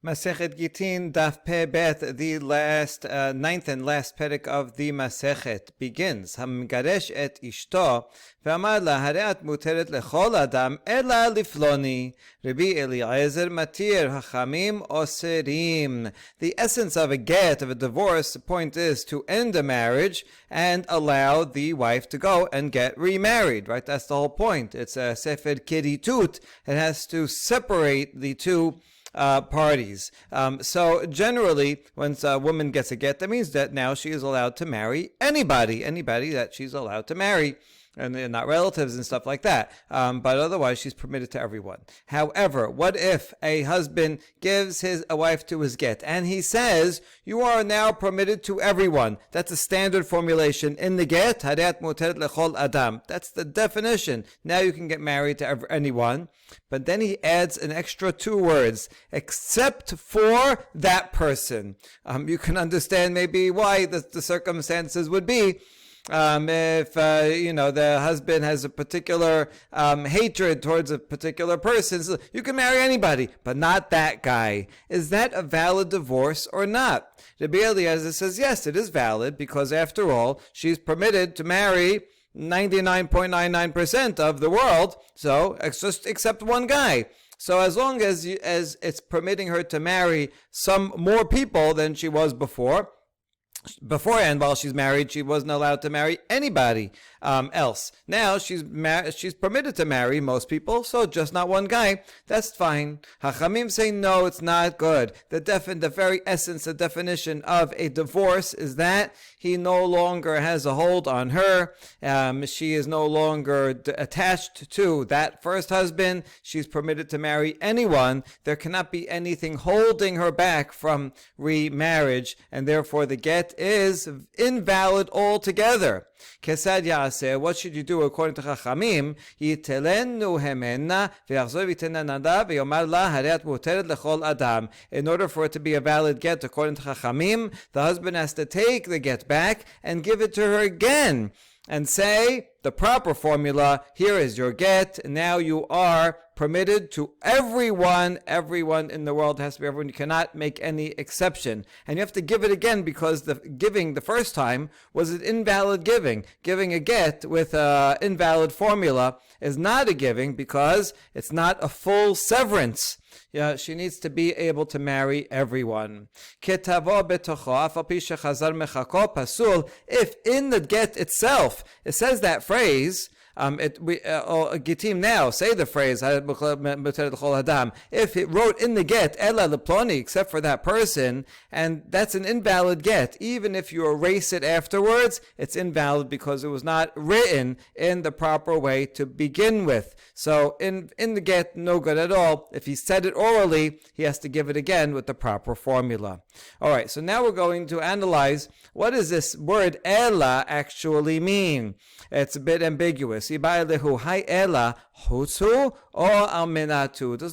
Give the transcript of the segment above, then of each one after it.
Masechet Gittin, Daf Peh Bet, the ninth and last perek of the Masechet begins. Hamgaresh et ishto, ve'amar la hareat muteret lechol adam, ela lifloni. Rabbi Eliezer matir, hachamim oserim. The essence of a get, of a divorce, the point is to end a marriage and allow the wife to go and get remarried, right? That's the whole point. It's a sefer kiritut. It has to separate the two parties. So generally, when a woman gets a get, that means that now she is allowed to marry anybody that she's allowed to marry. And they're not relatives and stuff like that. But otherwise, she's permitted to everyone. However, what if a husband gives a wife to his get, and he says, you are now permitted to everyone? That's a standard formulation in the get. Hareat muteret lechol adam. That's the definition. Now you can get married to anyone. But then he adds an extra two words, except for that person. You can understand maybe why the circumstances would be. If the husband has a particular hatred towards a particular person, so you can marry anybody, but not that guy. Is that a valid divorce or not? Rabbi Eliezer says yes, it is valid, because after all, she's permitted to marry 99.99% of the world, so just except one guy. So as long as it's permitting her to marry some more people than she was beforehand, while she's married, she wasn't allowed to marry anybody else. Now she's permitted to marry most people, so just not one guy. That's fine. Hachamim say no, it's not good. The very essence, the definition of a divorce is that he no longer has a hold on her. She is no longer attached to that first husband. She's permitted to marry anyone. There cannot be anything holding her back from remarriage, and therefore the get is invalid altogether. Kesad Yaseh, what should you do according to Chachamim? Yitelenu hemenna ve'achzor v'yitena nada ve'yomar la hareat muteret lechol adam. In order for it to be a valid get according to Chachamim, the husband has to take the get back and give it to her again and say the proper formula, here is your get, now you are permitted to everyone in the world. Has to be everyone. You cannot make any exception. And you have to give it again, because the giving the first time was an invalid giving. Giving a get with an invalid formula is not a giving, because it's not a full severance. Yeah, she needs to be able to marry everyone. If in the get itself it says that phrase, Gittin now say the phrase, if it wrote in the get ela leploni, except for that person, and that's an invalid get, even if you erase it afterwards, it's invalid because it was not written in the proper way to begin with. So in the get, no good at all. If he said it orally, he has to give it again with the proper formula. Alright, so now we're going to analyze, what does this word ela actually mean? It's a bit ambiguous. Does the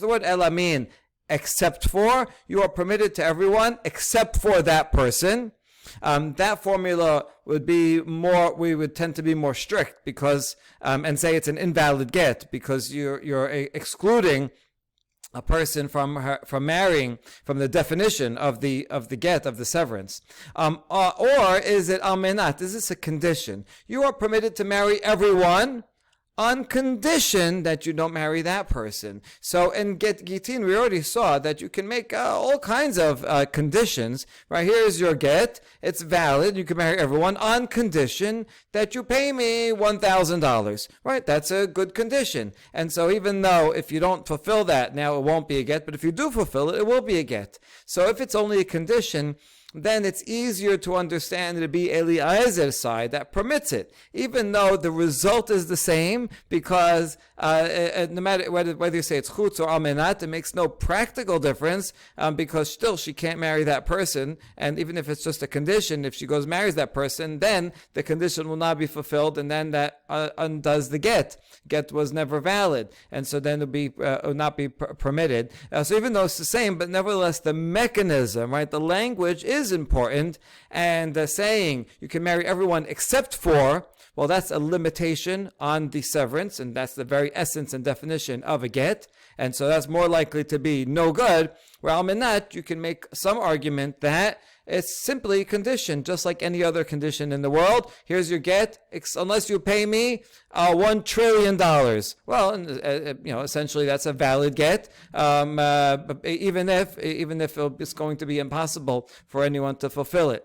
word ela mean except for? You are permitted to everyone except for that person. That formula would be more, we would tend to be more strict, because and say it's an invalid get, because you're excluding a person from marrying, from the definition of the get, of the severance. Or is it almenat? Is this a condition? You are permitted to marry everyone on condition that you don't marry that person. So in Gittin, we already saw that you can make all kinds of conditions. Right, here's your get. It's valid. You can marry everyone on condition that you pay me $1,000. Right, that's a good condition. And so even though if you don't fulfill that, now it won't be a get, but if you do fulfill it, it will be a get. So if it's only a condition, then it's easier to understand to be Eliezer's side that permits it, even though the result is the same, because no matter whether you say it's chutz or almenat, it makes no practical difference, because still she can't marry that person, and even if it's just a condition, if she goes marries that person, then the condition will not be fulfilled, and then that undoes the get. Get was never valid, and so then it will not be permitted. So even though it's the same, but nevertheless the mechanism, right, the language is important, and saying you can marry everyone except for, well, that's a limitation on the severance, and that's the very essence and definition of a get, and so that's more likely to be no good. Where almenat, you can make some argument that it's simply a condition, just like any other condition in the world. Here's your get, unless you pay me $1 trillion. Well, essentially that's a valid get, even if it's going to be impossible for anyone to fulfill it.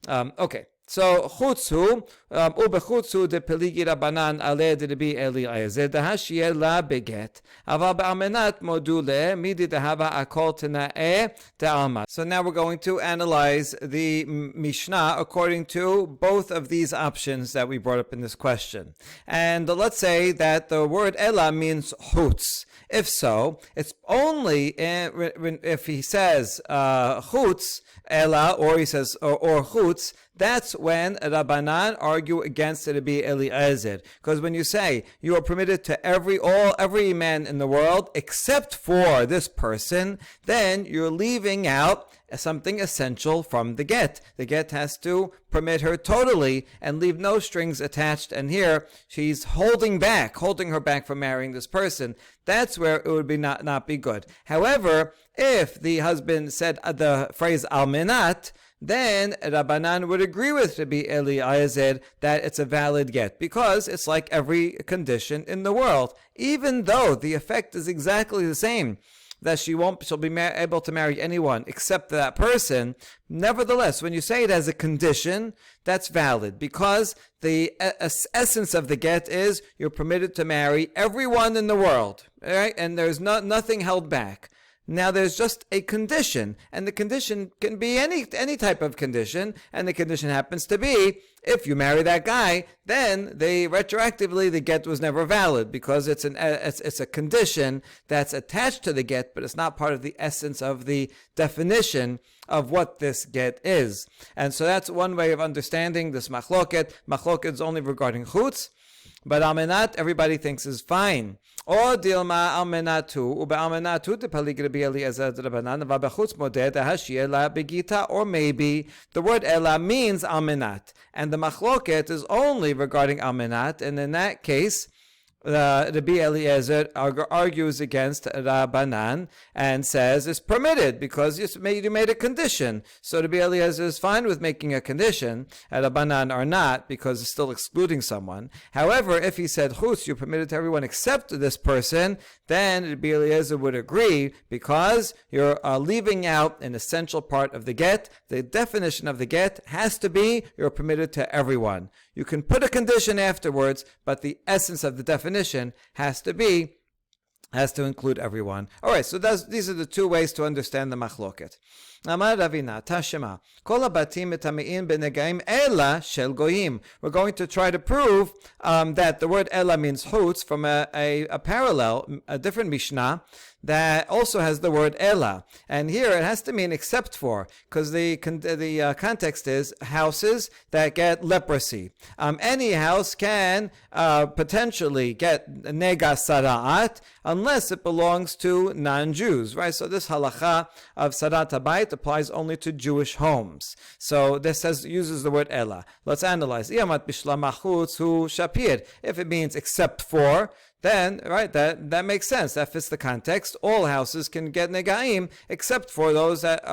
Okay. So chutzu ubechutzu de peligi rabanan ale de Rabbi Eliezer dehashiyeh la beget aval be'almenat module midi dehava akol tenae de'alma. So now we're going to analyze the Mishnah according to both of these options that we brought up in this question. And let's say that the word ela means chutz. If so, it's only if he says chutz ela, or he says or chutz, that's when Rabbanan argue against Rabbi Eliezer. Because when you say you are permitted to every man in the world except for this person, then you're leaving out something essential from the get. The get has to permit her totally and leave no strings attached. And here she's holding her back from marrying this person. That's where it would be not be good. However, if the husband said the phrase almenat, then Rabbanan would agree with Rabbi Eliezer that it's a valid get, because it's like every condition in the world, even though the effect is exactly the same, that she'll be able to marry anyone except that person. Nevertheless, when you say it as a condition, that's valid, because the essence of the get is you're permitted to marry everyone in the world, right? And there's nothing held back. Now there's just a condition, and the condition can be any type of condition, and the condition happens to be if you marry that guy, then retroactively the get was never valid, because it's a condition that's attached to the get, but it's not part of the essence of the definition of what this get is. And so that's one way of understanding this machloket. Machloket is only regarding chutz, but almenat everybody thinks is fine. Or dilma almenatu ube almenatu de palig Rabbi Eliezer Rabbanan v'bechutz modeh dehashiyeh la begita. Or maybe the word ela means almenat, and the machloket is only regarding almenat, and in that case Rabbi Eliezer argues against Rabbanan and says it's permitted because you made a condition. So Rabbi Eliezer is fine with making a condition, and Rabbanan are not, because it's still excluding someone. However, if he said chutz, you're permitted to everyone except this person, then Rabbi Eliezer would agree, because you're leaving out an essential part of the get. The definition of the get has to be you're permitted to everyone. You can put a condition afterwards, but the essence of the definition has to include everyone. All right, so these are the two ways to understand the machloket. Amar Ravina, Tashema, Kol habatim metamein benegaim ela shel goyim. We're going to try to prove that the word ela means chutz from a parallel, a different Mishnah that also has the word ela, and here it has to mean except for, because the context is houses that get leprosy. Any house can potentially get nega sara'at unless it belongs to non-Jews, right? So this halacha of sarat habayit applies only to Jewish homes. So this uses the word ela. Let's analyze. Iamat bishlamachutz hu shapir. If it means except for, then, right, that makes sense. That fits the context. All houses can get negaim except for those that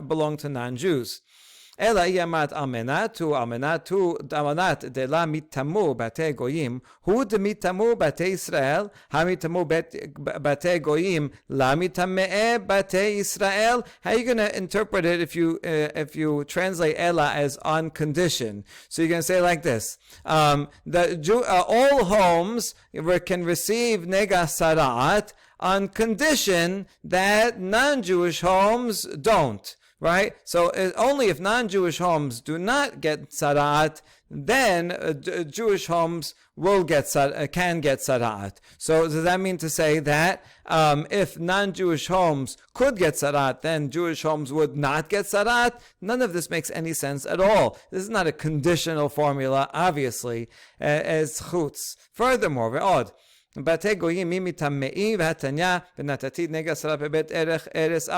belong to non-Jews. Ela yamat almenat de la mitamu bate goyim hu de mitamu bate Israel ha mitamu bate goyim la mitamee bate Israel. How are you going to interpret it if you translate ela as on condition? So you're going to say like this: all homes can receive nega sara'at on condition that non-Jewish homes don't. Right? So only if non-Jewish homes do not get sara'at, then Jewish homes can get sara'at. So does that mean to say that if non-Jewish homes could get sara'at, then Jewish homes would not get sara'at? None of this makes any sense at all. This is not a conditional formula, obviously, as chutz. Furthermore, ve'od, בתי גויים מי מטמאי והתניא ונתתי נגע שרה בבית ערך ארץ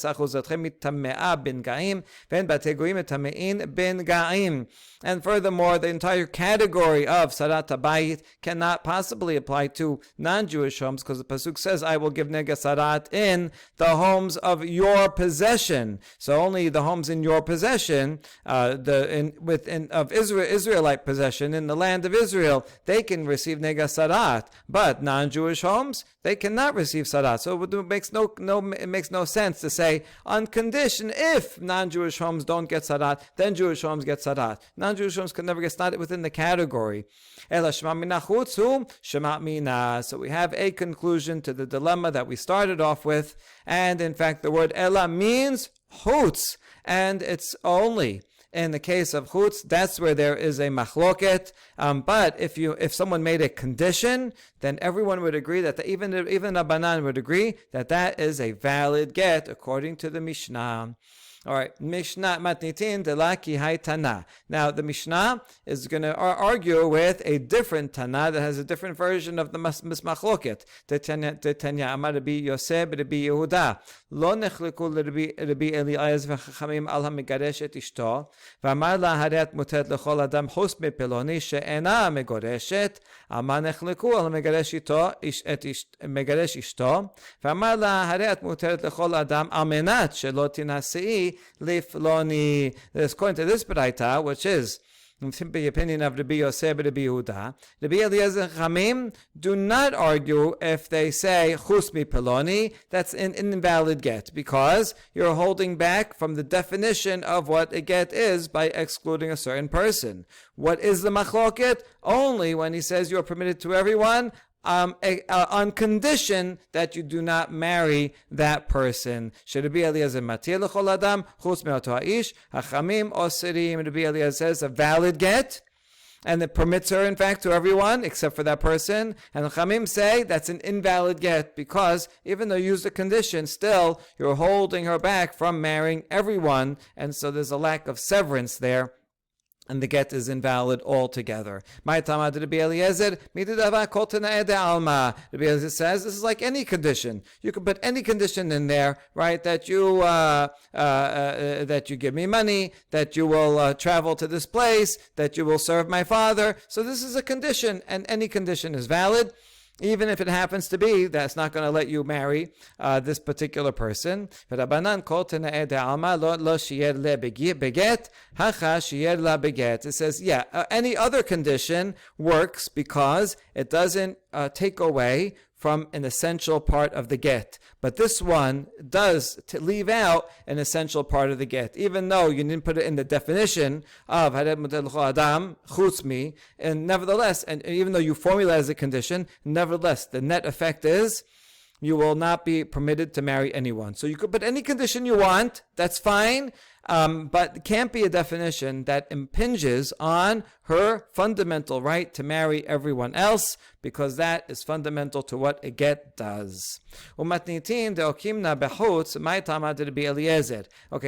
אחוזתכם מטמאה בין גאים ואין בתי גויים מטמאין בין גאים. And furthermore, the entire category of Sarat Habayit cannot possibly apply to non-Jewish homes because the Pasuk says, I will give Nega Sarat in the homes of your possession. So only the homes in your possession, of Israelite possession in the land of Israel, they can receive Nega Sarat. But non-Jewish homes, they cannot receive Sarat. So it makes no sense to say, on condition, if non-Jewish homes don't get Sarat, then Jewish homes get Sarat. Non-Jewish homes can never get started within the category. So we have a conclusion to the dilemma that we started off with. And in fact, the word Ela means chutz, and it's only. In the case of chutz, that's where there is a machloket. But if someone made a condition, then everyone would agree that even Rabbanan would agree that that is a valid get according to the Mishnah. All right, Mishnah matnitin delaki hay Tana. Now the Mishnah is going to argue with a different Tana that has a different version of the machloket. Tanya Amar Rabbi Yosef Rabbi Yehuda lo nechleku Rabbi Eliezer v'chachamim al hamegaresh et ishto v'amar la haret mutet lechol adam chus mepeloni she'ena megoreshet amar nechleku al hamegaresh megaresh ishto v'amar la haret mutet lechol adam al menat shelo tinasei lifloni. According to this Baraita, which is the opinion of Rabbi Yosef Rabbi Yehuda, Rabbi Eliezer Chamim do not argue if they say chus mi peloni, that's an invalid get, because you're holding back from the definition of what a get is by excluding a certain person. What is the machloket? Only when he says you're permitted to everyone, on condition that you do not marry that person. Rabbi Eliezer matir l'chol adam chutz me'oto ha'ish hachamim osirim. Rabbi Eliezer says a valid get, and it permits her, in fact, to everyone except for that person. And the Chamim say that's an invalid get because even though you use the condition, still you're holding her back from marrying everyone, and so there's a lack of severance there, and the get is invalid altogether. Rabbi Eliezer says this is like any condition. You can put any condition in there, right? That you give me money, that you will travel to this place, that you will serve my father. So this is a condition, and any condition is valid, even if it happens to be that's not going to let you marry this particular person. It says, any other condition works because it doesn't take away from an essential part of the get. But this one does leave out an essential part of the get, even though you didn't put it in the definition of Haret Muter L'Chol Adam Chutz Mi, and nevertheless, and even though you formulate as a condition, nevertheless, the net effect is you will not be permitted to marry anyone. So you could put any condition you want, that's fine, but it can't be a definition that impinges on her fundamental right to marry everyone else, because that is fundamental to what a get does. Okay,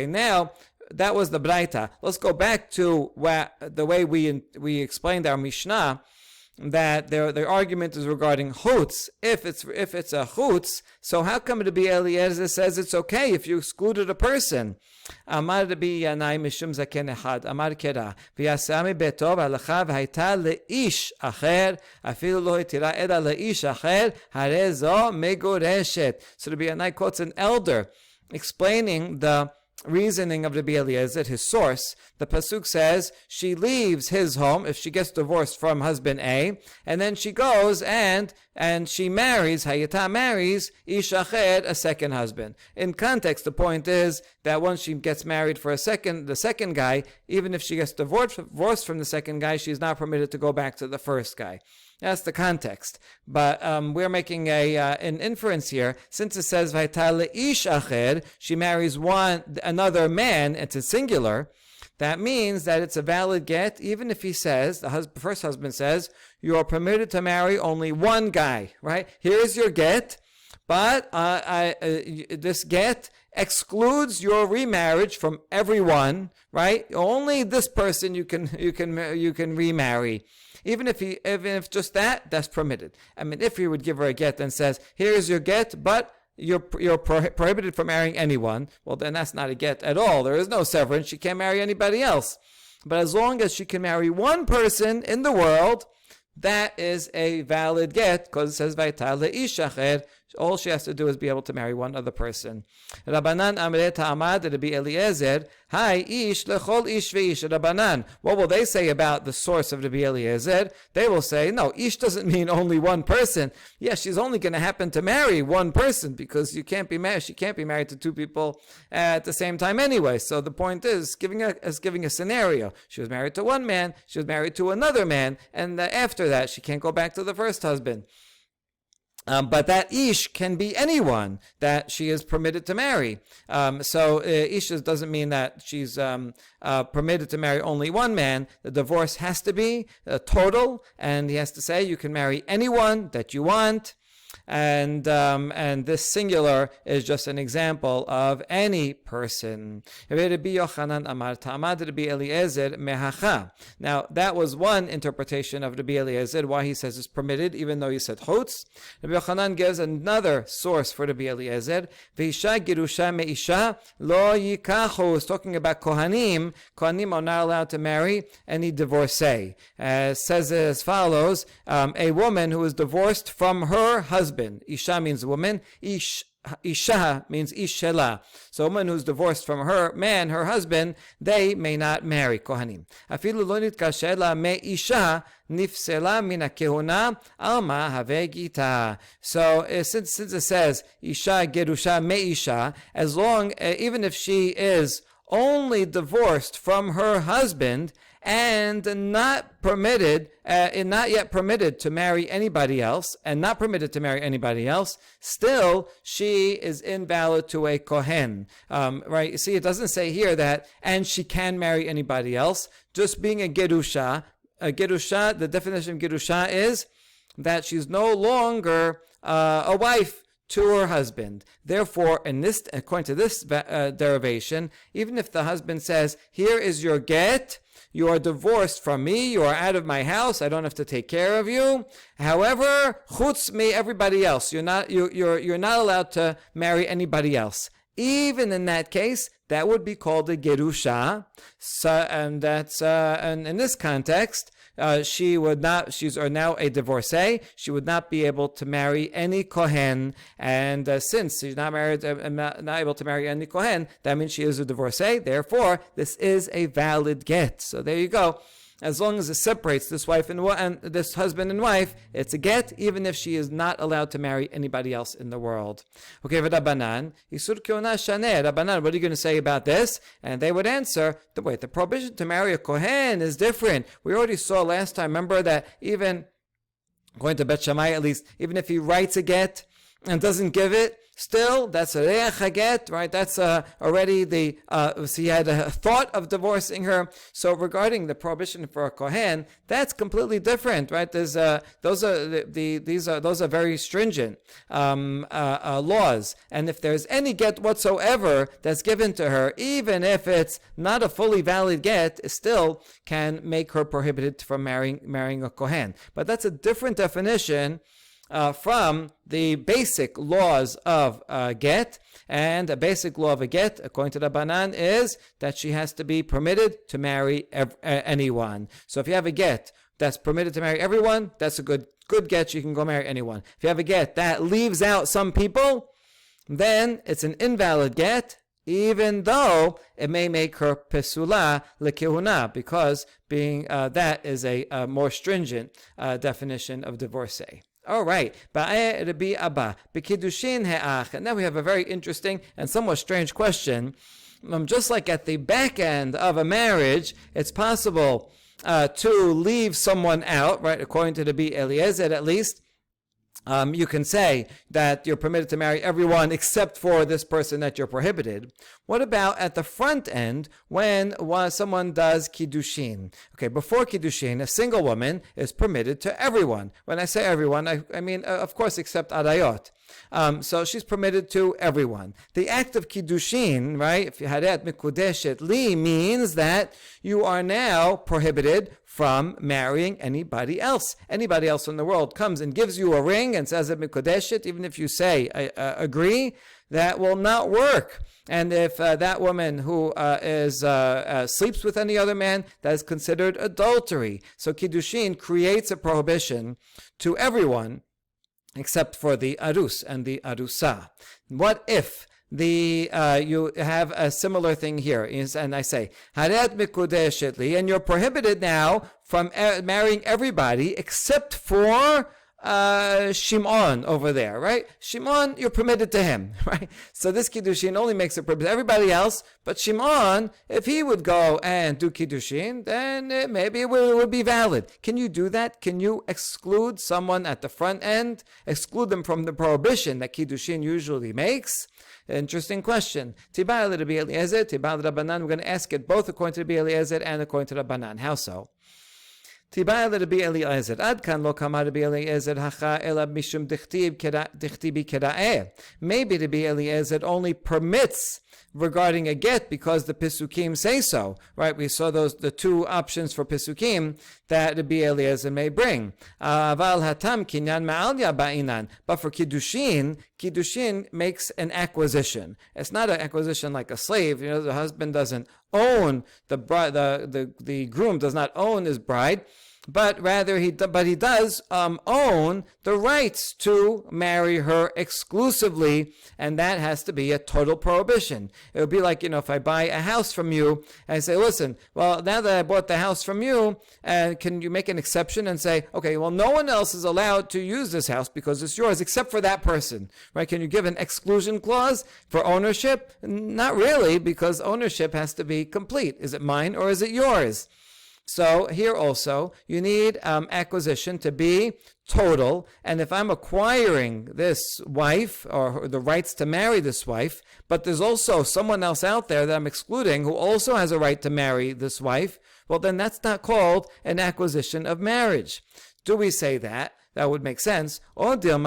now that was the Braita. Let's go back to the way we explained our Mishnah, that their argument is regarding chutz. If it's a chutz, so how come Rabbi Eliezer says it's okay if you excluded a person? Amar Rabbi Yanai mishum zaken echad Amar kera v'yasami beto v'halacha v'hayta leish acher afilu lo hitira ela leish acher harezo megoreshet. So Rabbi Yanai quotes an elder explaining the reasoning of Rabbi Eliezer, his source. The pasuk says she leaves his home if she gets divorced from husband A, and then she goes and she marries, Hayata marries ish acher, a second husband. In context, the point is that once she gets married for the second guy, even if she gets divorced from the second guy, she's not permitted to go back to the first guy. That's the context. But we're making an inference here. Since it says Vaital ish acher, she marries another man, it's a singular. That means that it's a valid get, even if he says, the first husband says, you are permitted to marry only one guy, right? Here's your get. But this get excludes your remarriage from everyone, right? Only this person you can remarry. Even if just that's permitted. I mean, if he would give her a get and says, "Here's your get," but you're prohibited from marrying anyone, well, then that's not a get at all. There is no severance. She can't marry anybody else. But as long as she can marry one person in the world, that is a valid get, because it says Vaital le'ish acher. All she has to do is be able to marry one other person. Rabbanan amre ta'amad Rabbi Eliezer, Hai ish lechol ish ve'ish. Rabbanan, what will they say about the source of Rabbi Eliezer? They will say, no, ish doesn't mean only one person. Yes, she's only going to happen to marry one person, because she can't be married to two people at the same time anyway. So the point is giving a scenario. She was married to one man, she was married to another man, and after that she can't go back to the first husband. But that ish can be anyone that she is permitted to marry. So ish doesn't mean that she's permitted to marry only one man. The divorce has to be total, and he has to say you can marry anyone that you want. And this singular is just an example of any person. Now, that was one interpretation of Rabbi Eliezer, why he says it's permitted, even though he said chutz. Rabbi Yochanan gives another source for Rabbi Eliezer. V'isha girusha me'isha lo yikachu. Is talking about kohanim. Kohanim are not allowed to marry any divorcee. Says as follows: a woman who is divorced from her husband. Isha means woman. Isha means ishela. So a woman who's divorced from her man, her husband, they may not marry kohanim. Afilu lo nitkasher la me isha nifsela min hakehuna alma have gita. So since it says isha gerusha me isha, as long even if she is only divorced from her husband and not yet permitted to marry anybody else, still she is invalid to a kohen. Right? You see, it doesn't say here that, and she can marry anybody else. Just being a gerusha, the definition of gerusha is that she's no longer a wife to her husband. Therefore, according to this derivation, even if the husband says, "Here is your get, you are divorced from me, you are out of my house, I don't have to take care of you. However, chutz me, everybody else, you're not allowed to marry anybody else." Even in that case, that would be called a gerusha. And in this context, she's now a divorcee. She would not be able to marry any kohen, and since she's not able to marry any kohen, that means she is a divorcee. Therefore, this is a valid get. So there you go. As long as it separates this wife and this husband and wife, it's a get, even if she is not allowed to marry anybody else in the world. Okay, Rabbanan, Isur Kiona Shaneh. Rabbanan, what are you going to say about this? And they would answer, the prohibition to marry a kohen is different. We already saw last time, remember that even, according to Bet Shammai at least, even if he writes a get and doesn't give it, still, that's a reach haget, right? That's already so he had a thought of divorcing her. So regarding the prohibition for a kohen, that's completely different, right? Those are very stringent laws. And if there's any get whatsoever that's given to her, even if it's not a fully valid get, it still can make her prohibited from marrying a kohen. But that's a different definition from the basic laws of get. And a basic law of a get, according to the Rabbanan, is that she has to be permitted to marry anyone. So if you have a get that's permitted to marry everyone, that's a good get. You can go marry anyone. If you have a get that leaves out some people, then it's an invalid get, even though it may make her pesula lekehuna, because being that is a more stringent definition of divorcee. All right. And now we have a very interesting and somewhat strange question. Just like at the back end of a marriage, it's possible to leave someone out, right? According to the Rabbi Eliezer, at least. you can say that you're permitted to marry everyone except for this person that you're prohibited. What about at the front end when someone does kiddushin? Okay, before kiddushin, a single woman is permitted to everyone. When I say everyone, I mean, of course, except arayot. So she's permitted to everyone. The act of kiddushin, right, if you hadet mikudeshet li, means that you are now prohibited from marrying anybody else. Anybody else in the world comes and gives you a ring and says it mikudeshet, even if you say agree, that will not work. And if that woman who sleeps with any other man, that is considered adultery. So kiddushin creates a prohibition to everyone except for the arus and the arusa. What if you have a similar thing here, and I say haret mikudeshet li, and you're prohibited now from marrying everybody except for Shimon over there, right? Shimon, you're permitted to him, right? So this kiddushin only makes it permitted to everybody else, but Shimon, if he would go and do kiddushin, then maybe it would be valid. Can you do that? Can you exclude someone at the front end, exclude them from the prohibition that kiddushin usually makes? Interesting question. Tiba Rabbi Eliezer, Tiba Rabbanan. We're going to ask it both according to Rabbi Eliezer and according to Rabbanan. How so? Tiba Rabbi Eliezer. Ad kan lo kama Rabbi Eliezer hacha ela mishum dichtibi kera'eh. Maybe Rabbi Eliezer only permits regarding a get because the Pisukim say so, right? We saw the two options for Pisukim that Rabbi Eliezer may bring. Aval hatam kinyan ma'alya ba'inan. But for Kiddushin makes an acquisition. It's not an acquisition like a slave. You know, the husband doesn't own the bride, the groom does not own his bride, but rather he does own the rights to marry her exclusively, and that has to be a total prohibition. It would be like, if I buy a house from you and I say, listen, well, now that I bought the house from you, can you make an exception and say, okay, well, no one else is allowed to use this house because it's yours except for that person, right? Can you give an exclusion clause for ownership? Not really, because ownership has to be complete. Is it mine or is it yours? So here also, you need acquisition to be total. And if I'm acquiring this wife or the rights to marry this wife, but there's also someone else out there that I'm excluding who also has a right to marry this wife, well, then that's not called an acquisition of marriage. Do we say that? That would make sense. Or should we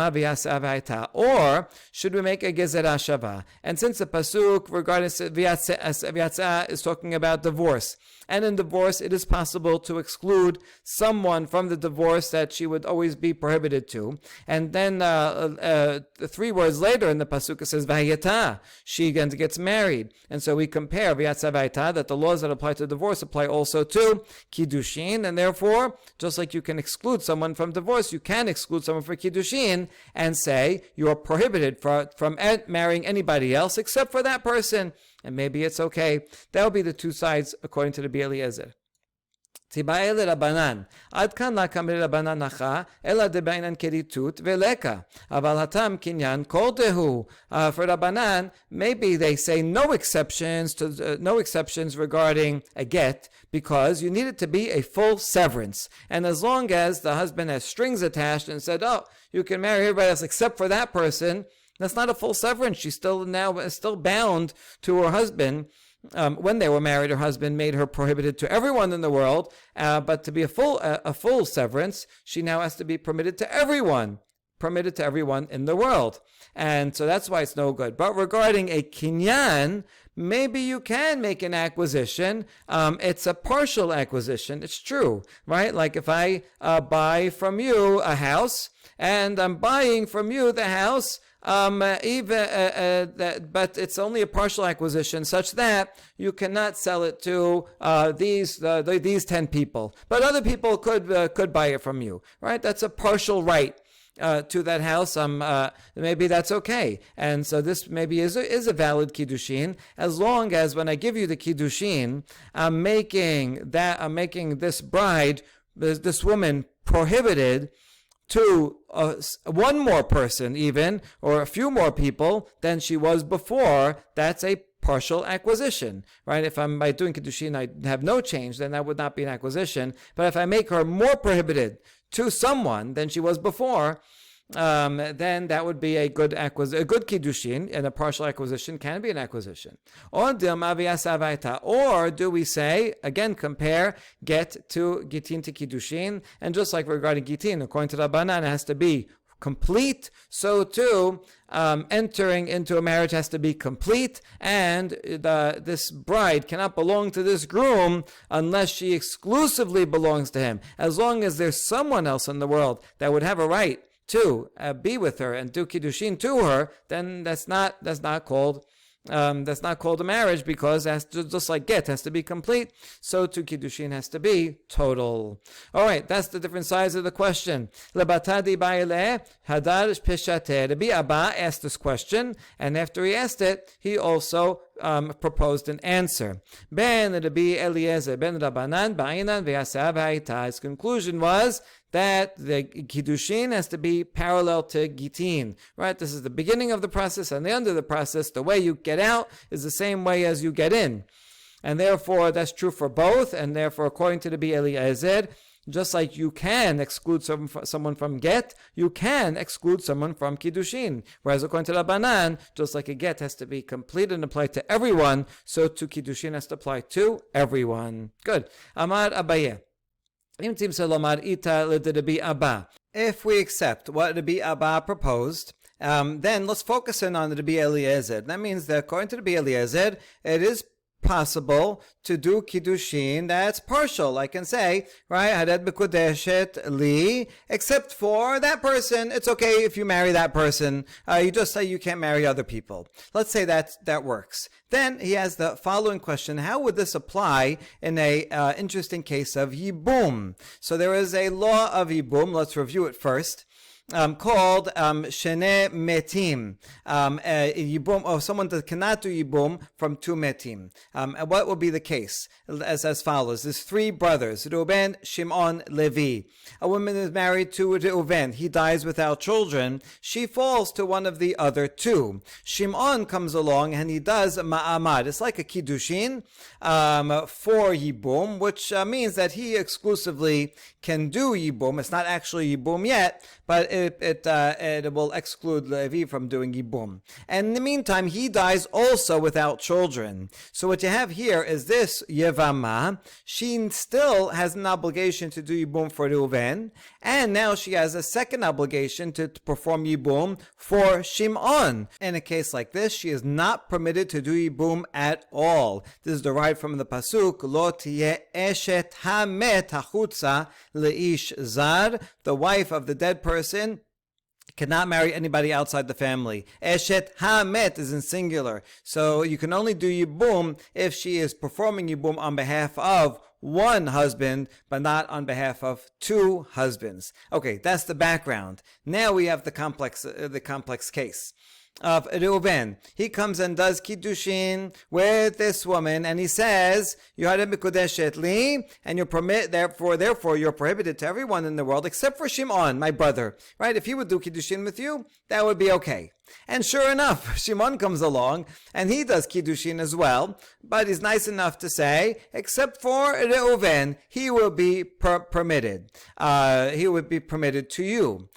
make a gezerah shava? And since the pasuk regarding v'yatzah is talking about divorce, and in divorce it is possible to exclude someone from the divorce that she would always be prohibited to. And then 3 words later in the pasuk it says v'yata, she again gets married. And so we compare v'yatzah v'yata, that the laws that apply to divorce apply also to kiddushin, and therefore, just like you can exclude someone from divorce, you can exclude someone for kiddushin and say you are prohibited from marrying anybody else except for that person, and maybe it's okay. That will be the two sides according to the Rabbi Eliezer. Tibae Rabbanan. Ad kan la kamir Rabbanan nacha, ela de bainan keritut veleka. Aval hatam kinyan kol dehu. For Rabbanan, maybe they say no exceptions regarding a get, because you need it to be a full severance. And as long as the husband has strings attached and said, oh, you can marry everybody else except for that person, that's not a full severance. She's still bound to her husband. When they were married, her husband made her prohibited to everyone in the world. But to be a full severance, she now has to be permitted to everyone in the world. And so that's why it's no good. But regarding a kinyan, maybe you can make an acquisition. It's a partial acquisition. It's true, right? Like if I buy from you a house, and I'm buying from you the house, but it's only a partial acquisition, such that you cannot sell it to these 10 people, but other people could buy it from you, right? That's a partial right to that house. Maybe that's okay, and so this maybe is a valid kiddushin, as long as when I give you the kiddushin, I'm making this bride, this woman, prohibited to one more person even, or a few more people than she was before. That's a partial acquisition, right? If I'm by doing kiddushin, I have no change, then that would not be an acquisition. But if I make her more prohibited to someone than she was before, then that would be a good a good kiddushin, and a partial acquisition can be an acquisition. Or do we say, again, compare get to Gittin to kiddushin, and just like regarding Gittin, according to Rabbanan, it has to be complete, so too entering into a marriage has to be complete, and this bride cannot belong to this groom unless she exclusively belongs to him. As long as there's someone else in the world that would have a right to be with her and do kiddushin to her, then that's not called a marriage, because just like get has to be complete, so too kiddushin has to be total. All right, that's the different sides of the question. Lebatadi ba'ile hadar peshate. Rabbi Abba asked this question, and after he asked it, he also proposed an answer. Ben Rabbi Eliezer ben Rabbanan ba'inan ve'asav ha'ita. His conclusion was that the kiddushin has to be parallel to Gittin, right? This is the beginning of the process, and the end of the process, the way you get out is the same way as you get in. And therefore, that's true for both, and therefore, according to the Rabbi Eliezer, just like you can exclude someone from get, you can exclude someone from kiddushin. Whereas according to Rabbanan, just like a get has to be complete and apply to everyone, so too kiddushin has to apply to everyone. Good. Amar Abaye. If we accept what Rabbi Abba proposed, then let's focus in on Rabbi Eliezer. That means that according to Rabbi Eliezer, it is possible to do kiddushin that's partial. I can say, right, Hared Bekudeshet Li, except for that person. It's okay if you marry that person. You just say you can't marry other people. Let's say that works. Then he has the following question: how would this apply in a interesting case of yibum? So there is a law of yibum. Let's review it first. Called Shene Metim, Yibum, or someone that cannot do Yibum from two Metim. And what will be the case? As follows: there's three brothers, Reuben, Shimon, Levi. A woman is married to Reuben. He dies without children. She falls to one of the other two. Shimon comes along and he does Ma'amad. It's like a Kiddushin for Yibum, which means that he exclusively can do Yibum. It's not actually Yibum yet, but it will exclude Levi from doing Yibum. And in the meantime, he dies also without children. So what you have here is this Yevama. She still has an obligation to do Yibum for Reuven, and now she has a second obligation to perform Yibum for Shimon. In a case like this, she is not permitted to do Yibum at all. This is derived from the Pasuk, Lo tiye eshet hamet hachutza leish zar. The wife of the dead person cannot marry anybody outside the family. Eshet hamet is in singular. So you can only do Yibum if she is performing Yibum on behalf of one husband, but not on behalf of two husbands. Okay, that's the background. Now we have the complex case of Reuven. He comes and does kiddushin with this woman, and he says, "You had mikudeshet li," and therefore you're prohibited to everyone in the world except for Shimon, my brother. Right? If he would do kiddushin with you, that would be okay. And sure enough, Shimon comes along and he does kiddushin as well, but he's nice enough to say, except for Reuven, he will be permitted. He would be permitted to you.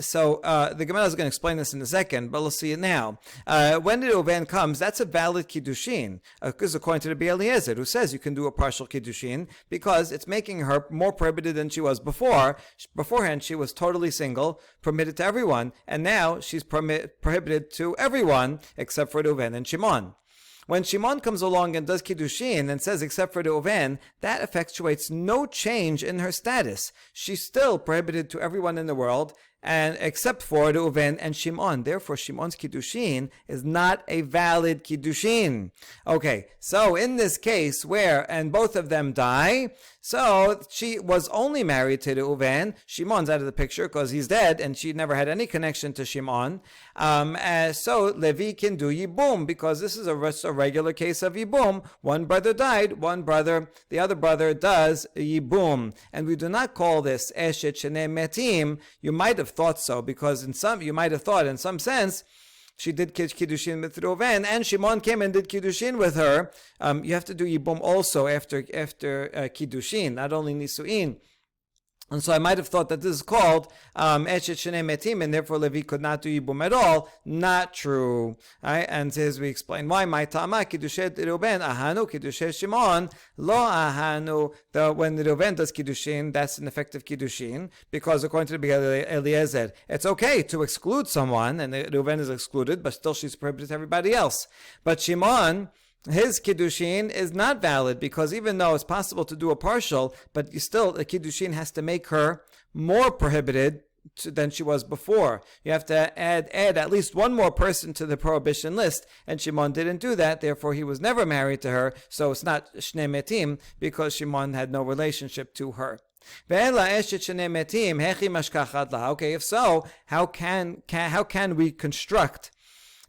So the Gemara is going to explain this in a second, but let's see it now. When Reuven comes, that's a valid kiddushin, because according to the Rabbi Eliezer, who says you can do a partial kiddushin because it's making her more prohibited than she was before. Beforehand, she was totally single, permitted to everyone, and now she's prohibited to everyone except for Reuven and Shimon. When Shimon comes along and does kiddushin and says except for Reuven, that effectuates no change in her status. She's still prohibited to everyone in the world, and except for Reuven and Shimon. Therefore, Shimon's kiddushin is not a valid kiddushin. Okay, so in this case and both of them die, so she was only married to Reuven. Shimon's out of the picture because he's dead, and she never had any connection to Shimon. So Levi can do Yibum because this is a regular case of Yibum. One brother died, the other brother does Yibum, and we do not call this Eshet Shnei Metim. You might have thought so, because you might have thought in some sense she did kiddushin with Reuven, and Shimon came and did kiddushin with her. You have to do yibum also after kiddushin, not only nisuin. And so I might have thought that this is called Eshet Shnei Metim, and therefore Levi could not do Yibum at all. Not true. Right? And as we explain why, my Ta'ama Kiddushet Reuben Ahanu Kiddushet Shimon Lo Ahanu. When Reuben does Kiddushin, that's an effective Kiddushin, because according to the Big Eliezer, it's okay to exclude someone, and Reuben is excluded, but still she's prohibited to everybody else. But Shimon, his kiddushin is not valid, because even though it's possible to do a partial, but you still, the kiddushin has to make her more prohibited than she was before. You have to add at least one more person to the prohibition list, and Shimon didn't do that. Therefore, he was never married to her. So it's not shnei metim, because Shimon had no relationship to her. Okay, if so, how can we construct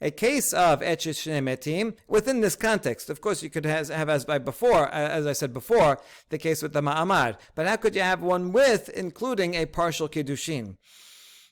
a case of Eshet Shnei Metim within this context? Of course, you could have as I said before, the case with the Ma'amar. But how could you have one with including a partial Kiddushin?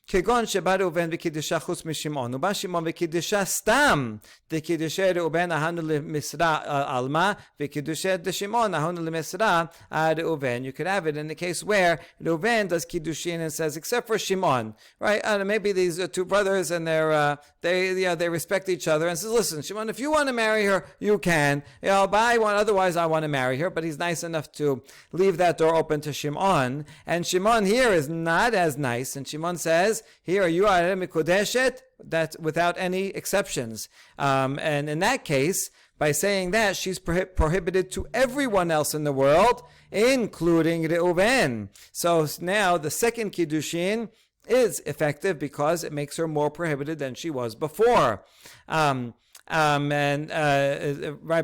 כגון שבא ראובן וקידשה חוץ משמעון, ובא שמעון וקידשה סתם, דקידושי ראובן אהנו למשרה עלמא, וקידושי דשמעון אהנו למשרה ראובן. You could have it in the case where Reuven does kiddushin and says, except for Shimon, right? Maybe these are two brothers and they respect each other, and says, listen, Shimon, if you want to marry her, you can. Otherwise I want to marry her. But he's nice enough to leave that door open to Shimon. And Shimon here is not as nice, and Shimon says, here you are mikodeshet, that's without any exceptions. And in that case, by saying that, she's prohibited to everyone else in the world, including Reuven. So now the second kiddushin is effective because it makes her more prohibited than she was before. Right,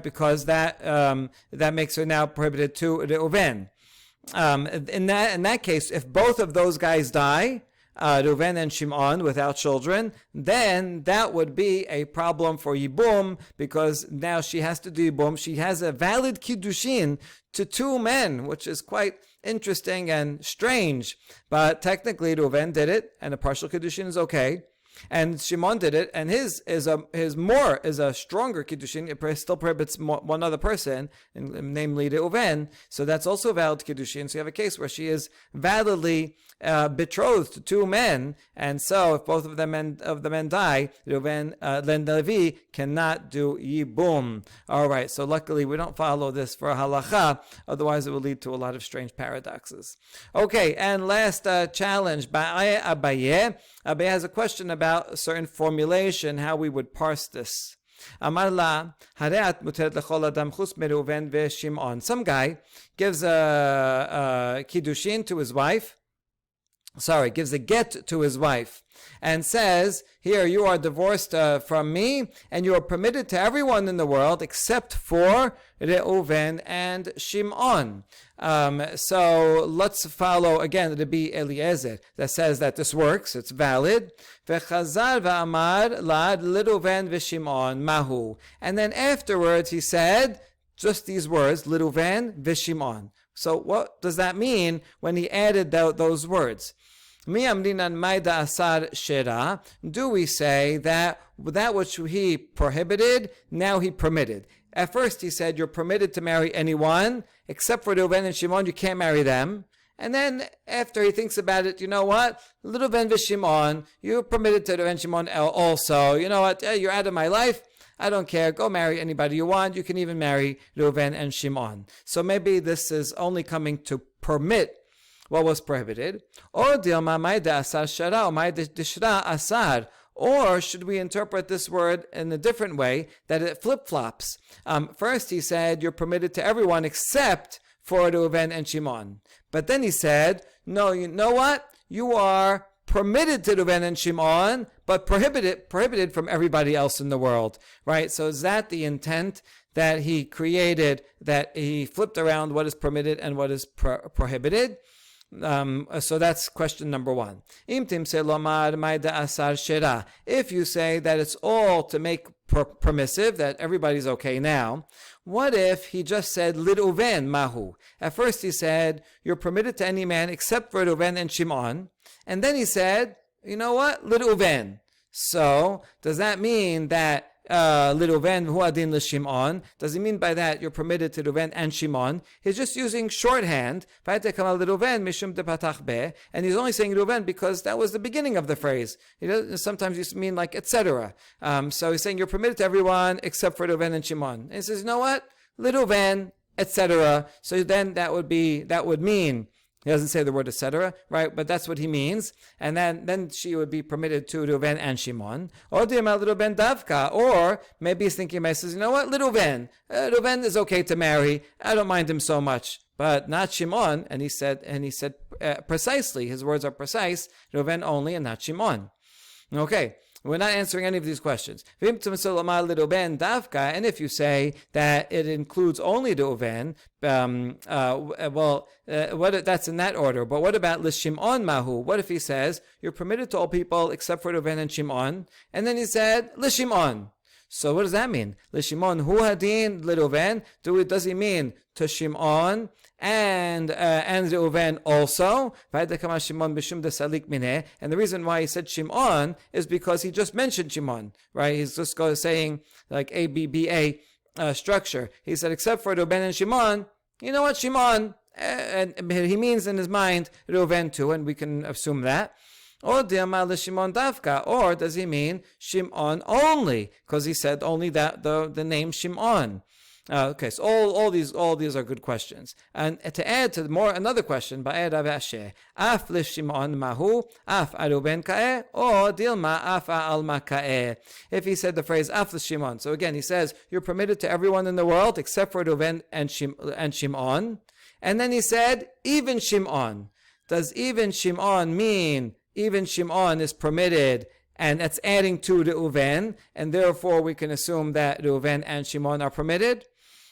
because that makes her now prohibited to Reuven. In that case, if both of those guys die, Reuven and Shimon, without children, then that would be a problem for Yibum, because now she has to do Yibum. She has a valid Kiddushin to two men, which is quite interesting and strange. But technically, Reuven did it, and a partial Kiddushin is okay. And Shimon did it, and his is a stronger kiddushin. It still prohibits one other person, namely Reuven. So that's also valid kiddushin. So you have a case where she is validly betrothed to two men, and so if both of the men die, Reuven then Levi cannot do yibum. All right. So luckily we don't follow this for halacha, otherwise it will lead to a lot of strange paradoxes. Okay, and last challenge by Abaye. Abaye has a question about a certain formulation, how we would parse this. Amar la, hareat muteret lechol adam chus mereuven veShimon. Some guy gives a kiddushin to his wife. Gives a get to his wife and says, here, you are divorced from me, and you are permitted to everyone in the world except for Reuven and Shimon. So let's follow again Rabbi Eliezer that says that this works, it's valid. V'chazar v'amar lad Reuven v'Shimon mahu. And then afterwards he said just these words, Reuven v'Shimon. So what does that mean when he added those words? Do we say that which he prohibited, now he permitted? At first he said, you're permitted to marry anyone, except for Reuven and Shimon, you can't marry them. And then after he thinks about it, you know what? Reuven v'Shimon, you're permitted to Reuven and Shimon also. You know what? You're out of my life. I don't care. Go marry anybody you want. You can even marry Reuven and Shimon. So maybe this is only coming to permit what was prohibited. Or should we interpret this word in a different way, that it flip-flops? First he said, you're permitted to everyone except for Reuven and Shimon. But then he said, no, you know what? You are permitted to Reuven and Shimon, but prohibited from everybody else in the world, right? So is that the intent that he created, that he flipped around what is permitted and what is prohibited? So that's question number one. If you say that it's all to make permissive, that everybody's okay now, what if he just said Reuven mahu? At first he said, you're permitted to any man except for Reuven and Shimon. And then he said, you know what? Reuven. So does that mean that L'Reuven hu adin l'Shimon. Does he mean by that you're permitted to Reuven and Shimon? He's just using shorthand. And he's only saying Reuven because that was the beginning of the phrase. He doesn't sometimes used to mean like etc. So he's saying you're permitted to everyone except for Reuven and Shimon. And he says, you know what? L'Reuven, etc. So then that would mean. He doesn't say the word etc., right? But that's what he means. And then she would be permitted to Reuven and Shimon. Or Reuven Davka. Or maybe he's thinking, he says, you know what? Reuven. Reuven is okay to marry. I don't mind him so much. But not Shimon. And he said precisely, his words are precise, Reuven only and not Shimon. Okay. We're not answering any of these questions. And if you say that it includes only Reuven, that's in that order. But what about L'Shimon Mahu? What if he says, you're permitted to all people except for Reuven and Shimon? And then he said, L'Shimon. So what does that mean? L'Shimon hu hadin L'Reuven. Does he mean to Shimon and Reuven also? And the reason why he said Shimon is because he just mentioned Shimon, right? He's just saying like ABBA structure. He said except for Reuven and Shimon. You know what, Shimon? And he means in his mind Reuven too, and we can assume that. Or does he mean Shimon only? Because he said only that the name Shimon. Okay, so all these are good questions. And to add to another question, af l'Shimon mahu, af Reuven ka'eh, or dilma af alma ka'eh. If he said the phrase af l'Shimon, so again he says you're permitted to everyone in the world except for Reuven and Shimon, and then he said even Shimon. Does even Shimon mean even Shimon is permitted, and that's adding to Reuven, and therefore we can assume that Reuven and Shimon are permitted?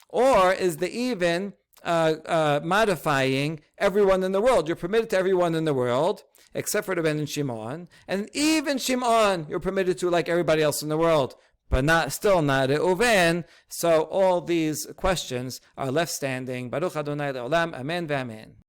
Or is the even modifying everyone in the world? You're permitted to everyone in the world, except for Reuven and Shimon, and even Shimon you're permitted to like everybody else in the world, but still not Reuven. So all these questions are left standing. Baruch Adonai Le'olam, Amen v'Amen.